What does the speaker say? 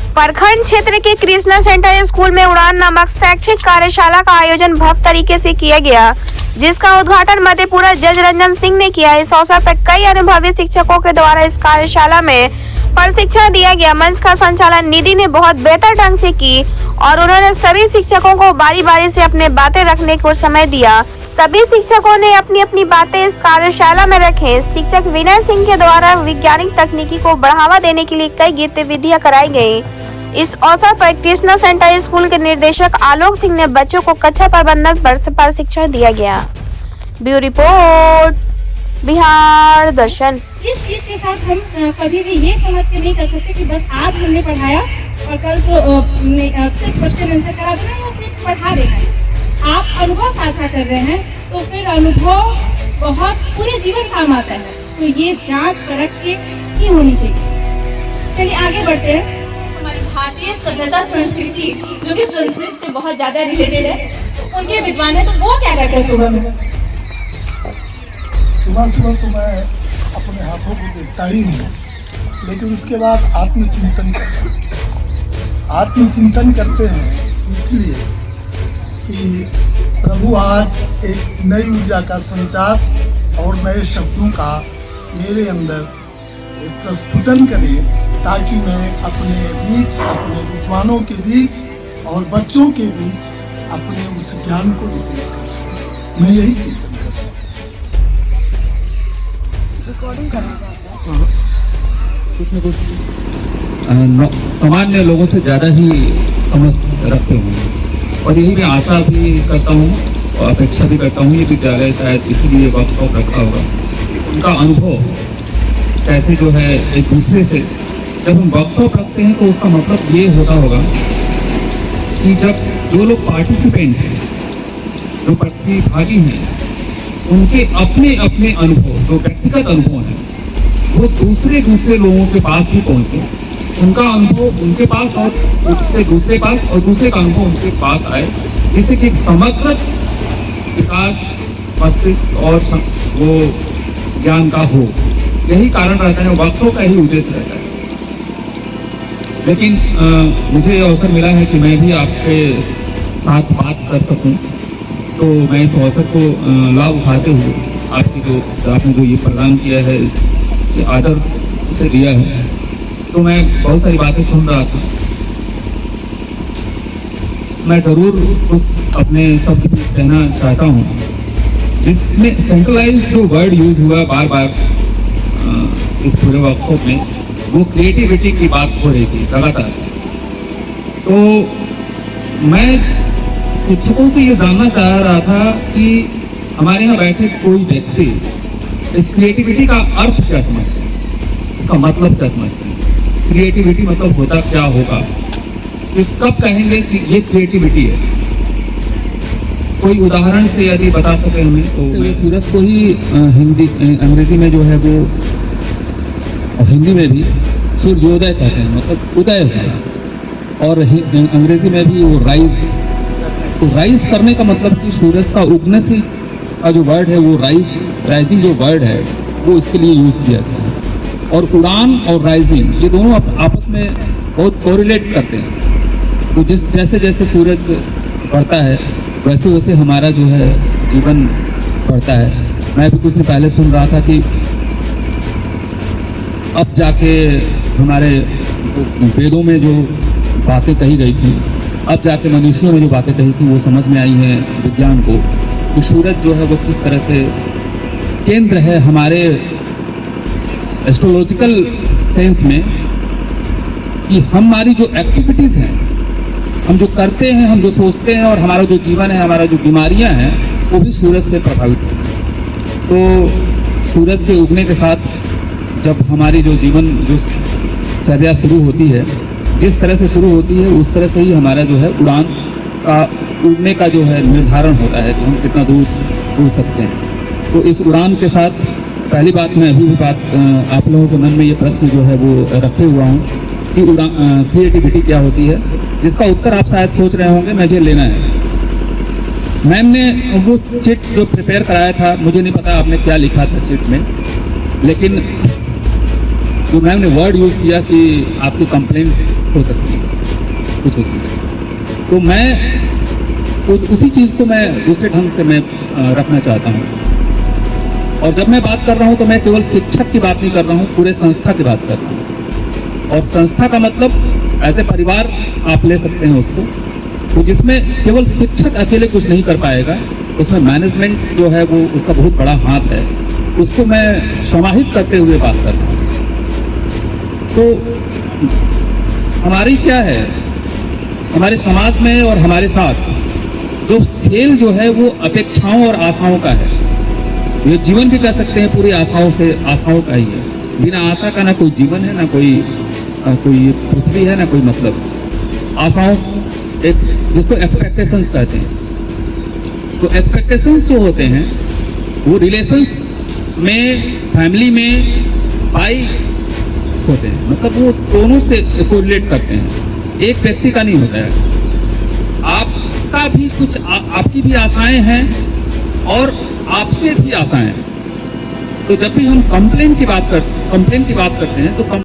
प्रखंड क्षेत्र के कृष्णा सेंटर स्कूल में उड़ान नामक शैक्षिक कार्यशाला का आयोजन भव्य तरीके से किया गया, जिसका उद्घाटन मधेपुरा जज रंजन सिंह ने किया। इस अवसर पर कई अनुभवी शिक्षकों के द्वारा इस कार्यशाला में प्रशिक्षण दिया गया। मंच का संचालन निधि ने बहुत बेहतर ढंग से की और उन्होंने सभी शिक्षकों को बारी बारी से अपने बातें रखने को समय दिया। सभी शिक्षकों ने अपनी अपनी बातें इस कार्यशाला में रखें। शिक्षक विनय सिंह के द्वारा वैज्ञानिक तकनीकी को बढ़ावा देने के लिए कई गतिविधियां कराई गयी। इस अवसर पर कृष्णा सेंटर स्कूल के निर्देशक आलोक सिंह ने बच्चों को कक्षा प्रबंधन पर प्रशिक्षण दिया गया। ब्यूरो रिपोर्ट, बिहार दर्शन। इस चीज के साथ हम कभी भी ये समझ के नहीं कर सकते कि बस आज हमने पढ़ाया और कल तो सिर्फ क्वेश्चन आंसर करा देना या सिर्फ पढ़ा देना। आप अनुभव साझा कर रहे हैं तो फिर अनुभव बहुत पूरे जीवन काम आता है, तो ये जांच परख के ही होनी चाहिए। चलिए आगे बढ़ते हैं। हमारी भारतीय सभ्यता संस्कृति जो कि संस्कृत से बहुत ज्यादा रिलेटेड है, उनके विद्वान है, तो वो क्या कहते हैं सुबह में? सुबह सुबह तो मैं अपने हाथों को देखता ही हूँ, लेकिन उसके बाद आत्मचिंतन करते हैं, इसलिए कि प्रभु आज एक नई ऊर्जा का संचार और नए शब्दों का मेरे अंदर एक प्रस्फुटन करे, ताकि मैं अपने बीच, अपने विद्वानों के बीच और बच्चों के बीच अपने उस ज्ञान को वितरित कर सकूं। मैं यही चिंतन करता हूँ। रिकॉर्डिंग करना कुछ न कुछ सामान्य लोगों से ज़्यादा ही समझ रखते होंगे, और यही मैं आशा भी करता हूँ और अपेक्षा भी करता हूँ। ये विद्यालय शायद इसीलिए वर्कशॉप रखा होगा, उनका अनुभव कैसे जो है एक दूसरे से, जब हम वर्कशॉप रखते हैं तो उसका मतलब ये होता होगा कि जब जो लोग पार्टिसिपेंट हैं, जो प्रतिभागी हैं, उनके अपने अपने अनुभव, जो व्यक्तिगत अनुभव हैं, वो दूसरे लोगों के पास भी पहुँचे, उनका अनुभव उनके पास और उससे दूसरे पास और दूसरे का अनुभव उनके पास आए, जिससे कि समग्र विकास मस्तिष्क और वो ज्ञान का हो। यही कारण रहता है, वर्कशॉप का ही उद्देश्य रहता है। लेकिन मुझे ये अवसर मिला है कि मैं भी आपके साथ बात कर सकूं, तो मैं इस अवसर को लाभ उठाते हुए आपने जो ये प्रदान किया है, ये आदर से दिया है, तो मैं बहुत सारी बातें सुन रहा था। मैं जरूर कुछ अपने शब्द भी कहना चाहता हूँ, जिसमें सेंट्रलाइज्ड जो वर्ड यूज हुआ बार बार इस पूरे वर्कशॉप में, वो क्रिएटिविटी की बात हो रही थी लगातार। तो मैं शिक्षकों से ये जानना चाह रहा था कि हमारे यहाँ बैठे कोई व्यक्ति इस क्रिएटिविटी का अर्थ क्या समझते हैं, इसका मतलब क्या समझते हैं, क्रिएटिविटी मतलब होता क्या होगा, तो कब कहेंगे कि ये क्रिएटिविटी है। कोई उदाहरण से यदि बता सके हमें तो। सूरज को ही अंग्रेजी में जो है वो, और हिंदी में भी सूर्योदय कहते हैं, मतलब उदय है, और अंग्रेजी में भी वो राइज। तो राइज करने का मतलब कि सूरज का उगने से का जो वर्ड है वो राइजिंग जो वर्ड है वो इसके लिए यूज किया जाता है। और उड़ान और राइजिंग ये दोनों आपस में बहुत कोरिलेट करते हैं। तो जैसे जैसे सूरज बढ़ता है वैसे वैसे हमारा जो है जीवन बढ़ता है। मैं भी कुछ दिन पहले सुन रहा था कि अब जाके हमारे वेदों में जो बातें कही गई थी, अब जाके मनुष्यों ने जो बातें कही थी, वो समझ में आई हैं विज्ञान को, कि सूरज जो है वो किस तरह से केंद्र है हमारे एस्ट्रोलॉजिकल सेंस में, कि हमारी जो एक्टिविटीज़ हैं, हम जो करते हैं, हम जो सोचते हैं, और हमारा जो जीवन है, हमारा जो बीमारियां हैं, वो भी सूरज से प्रभावित है। तो सूरज के उगने के साथ जब हमारी जो जीवन जो चर्या शुरू होती है, जिस तरह से शुरू होती है, उस तरह से ही हमारा जो है उड़ान का उड़ने का जो है निर्धारण होता है कि हम कितना दूर उड़ सकते हैं। तो इस उड़ान के साथ पहली बात मैं अभी भी आप लोगों के मन में ये प्रश्न जो है वो रखे हुआ हूँ कि क्रिएटिविटी क्या होती है, जिसका उत्तर आप शायद सोच रहे होंगे मुझे लेना है। मैम ने वो चिट जो प्रिपेयर कराया था, मुझे नहीं पता आपने क्या लिखा था चिट में, लेकिन जो मैम ने वर्ड यूज़ किया कि आपकी कंप्लेंट हो सकती है, कुछ उसमें। तो मैं उसी चीज़ को मैं दूसरे ढंग से मैं रखना चाहता हूँ। और जब मैं बात कर रहा हूँ तो मैं केवल शिक्षक की बात नहीं कर रहा हूँ, पूरे संस्था की बात कर रहा हूँ। और संस्था का मतलब ऐसे परिवार आप ले सकते हैं उसको, तो जिसमें केवल शिक्षक अकेले कुछ नहीं कर पाएगा, उसमें मैनेजमेंट जो है वो उसका बहुत बड़ा हाथ है, उसको मैं समाहित करते हुए बात कर रहा हूँ। तो हमारी क्या है, हमारे समाज में और हमारे साथ जो खेल जो है वो अपेक्षाओं और आशाओं का है। ये जीवन भी कह सकते हैं पूरी आशाओं का ही है। बिना आशा का ना कोई जीवन है, ना कोई पृथ्वी है, ना कोई मतलब। आशाओं एक जिसको एक्सपेक्टेशंस कहते हैं। तो एक्सपेक्टेशंस जो होते हैं वो रिलेशंस में, फैमिली में भाई होते हैं, मतलब वो दोनों से कोरिलेट करते हैं, एक व्यक्ति का नहीं होता है। आपका भी कुछ आपकी भी आशाएं हैं और आपसे भी आशाएं हैं। तो जब भी हम कंप्लेन की बात करते हैं तो